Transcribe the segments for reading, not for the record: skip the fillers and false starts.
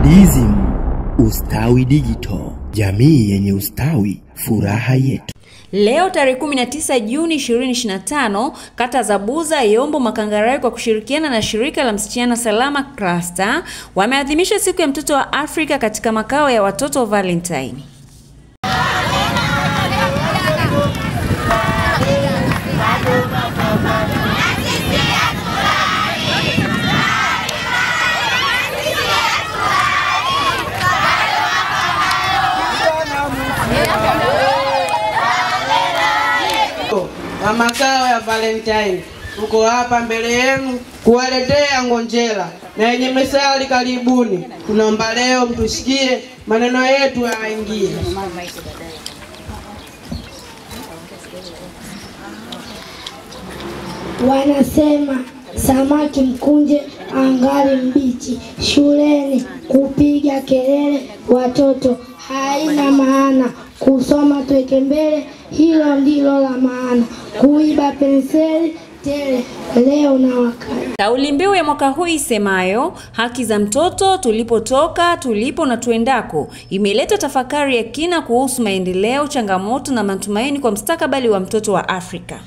DSM Ustawi Digital, jamii yenye ustawi, furaha yetu. Leo tarehe 19 Juni 2025, kata za Buza, Yombo, Makangarawe kwa kushirikiana na shirika la Msichana Salama Cluster wameadhimisha siku ya mtoto wa Afrika katika makao ya watoto Valentine. Wa makao ya Valentine, tuko hapa mbele yenu kuwaletea ngonjera na yenye mesali karibuni. Tunaomba leo mtusikie maneno yetu yaingie. Wanasema samaki mkunje angali mbichi, shuleni kupiga kelele watoto haina maana, kusoma tuweke mbele, hilo ndilo la maana, kuiba penseli tele leo na wakati. Kauli mbiu ya mwaka huu isemayo haki za mtoto, tulipotoka, tulipo na tuendako, imeleta tafakari ya kina kuhusu maendeleo, changamoto na matumaini kwa mustakabali wa mtoto wa Afrika.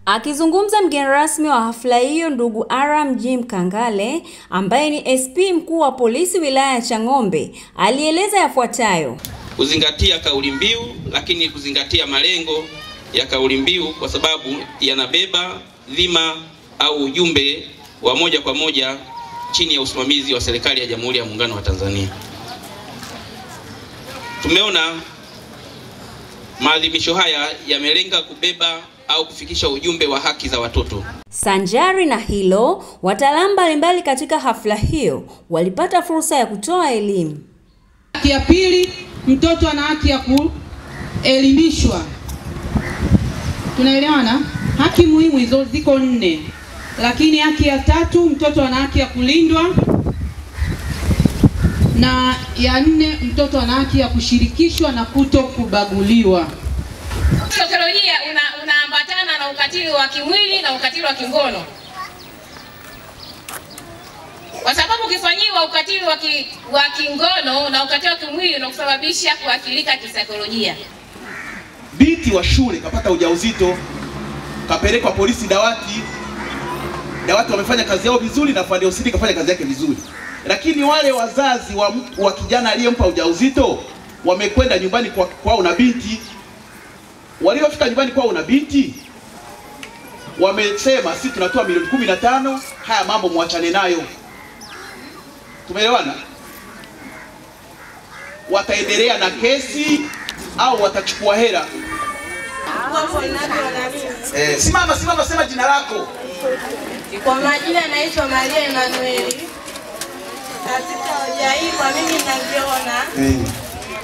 Akizungumza mgeni rasmi wa hafla hiyo, ndugu Aram Jim Kangale ambaye ni SP mkuu wa polisi wilaya ya Changombe alieleza yafuatayo: kuzingatia kauli mbiu, lakini kuzingatia malengo ya kauli mbiu kwa sababu yanabeba dhima au ujumbe wa moja kwa moja chini ya usimamizi wa serikali ya Jamhuri ya Muungano wa Tanzania. Tumeona maadhimisho haya yamelenga kubeba au kufikisha ujumbe wa haki za watoto. Sanjari na hilo, wataalamu mbalimbali katika hafla hiyo walipata fursa ya kutoa elimu. Haki ya pili, mtoto ana haki ya kuelimishwa. Tunaelewana? Haki muhimu hizo ziko 4. Lakini haki ya tatu, mtoto ana haki ya kulindwa. Na ya 4, mtoto ana haki ya kushirikishwa na kutokubaguliwa. Saikolojia unaambatana na ukatili wa kimwili na ukatili wa kingono. Kwa sababu ukifanyiwa ukatili wa kingono na ukatili wa kimwili unakusababisha kuathirika kisaikolojia. Binti wa shule kapata ujauzito, kapelekwa polisi dawati. Dawati wamefanya kazi yao vizuri na afande usidi kafanya kazi yake vizuri. Lakini wale wazazi wa kijana aliyempa ujauzito wamekwenda nyumbani kwao na binti. Waliofika nyumbani kwao na binti wamesema sisi tunatoa milioni 15, haya mambo muachane nayo. Tumeelewana? Wataendelea na kesi au watachukua hela? Simama sema jina lako. Kwa majina naitwa Maria Emanueli. Katika hoja hii kwa mimi ninavyoona,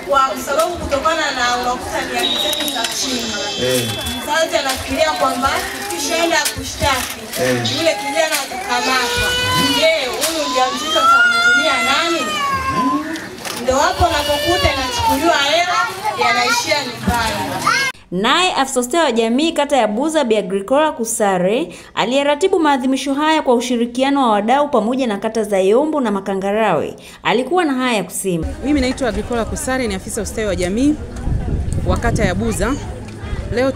kwa sababu kutokana na unakuta ni akitaki za chini. Sasa anafikiria kwamba kishaenda kushtaki, yule kijana atakamatwa. Je, huyu mjamzito atamhudumia nani? Ndio hapo unapokuta inachukuliwa hela yanaishia nyumbani. Naye afisa wa jamii kata ya Buza Bi Agricola Kusare aliyeratibu maadhimisho haya kwa ushirikiano wa wadau pamoja na kata za Yombo na Makangarawe alikuwa na haya kusema. Mimi naitwa Agricola Kusare, ni afisa ustawi wa jamii wa kata ya Buza. Leo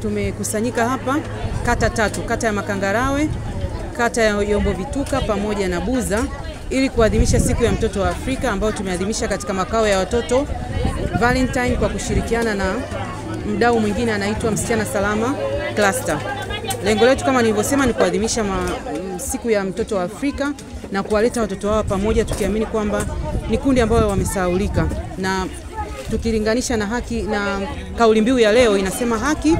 tumekusanyika hapa kata 3, kata ya Makangarawe, kata ya Yombo Vituka pamoja na Buza ili kuadhimisha siku ya mtoto wa Afrika ambayo tumeadhimisha katika makao ya watoto Valentine kwa kushirikiana na mdau mwingine anaitwa Msichana Salama Cluster. Lengo letu kama nilivyosema ni kuadhimisha siku ya mtoto wa Afrika na kuwaleta watoto wao pamoja, tukiamini kwamba ni kundi ambao wamesahaulika, na tukilinganisha na haki na kauli mbiu ya leo inasema haki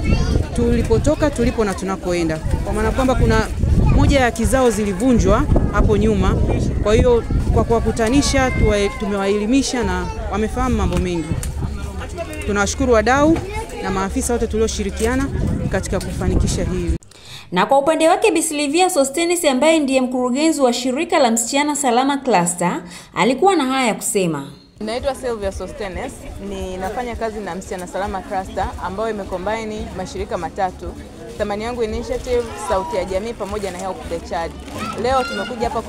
tulipotoka, tulipo na tunakoenda. Kwa maana kwamba kuna moja ya haki zao zilivunjwa hapo nyuma. Kwa hiyo kwa kuwakutanisha tumewaelimisha na wamefahamu mambo mengi. Tunawashukuru wadau na maafisa wote tulioshirikiana katika kufanikisha hili. Na kwa upande wake Bi Silvia Sostenes ambaye ndiye mkurugenzi wa shirika la Msichana Salama Cluster alikuwa na haya kusema. Naitwa Silvia Sostenes, ninafanya kazi na Msichana Salama Cluster ambayo imecombine mashirika matatu, Thamani Yangu Initiative, Sauti ya Jamii pamoja na Help the Child. Leo tumekuja hapa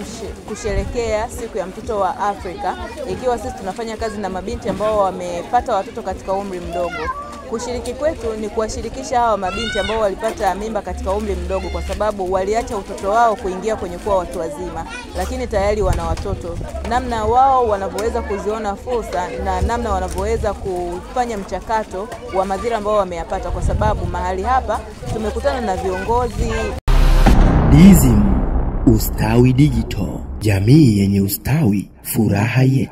kusherekea siku ya mtoto wa Afrika, ikiwa sisi tunafanya kazi na mabinti ambao wamepata watoto katika umri mdogo. Kushiriki kwetu ni kuwashirikisha hawa mabinti ambao walipata mimba katika umri mdogo, kwa sababu waliacha utoto wao kuingia kwenye kuwa watu wazima, lakini tayari wana watoto. Namna wao wanavyoweza kuziona fursa na namna wanavyoweza kufanya mchakato wa madhira ambao wameyapata, kwa sababu mahali hapa tumekutana na viongozi. DSM Ustawi Digital, jamii yenye ustawi, furaha yetu.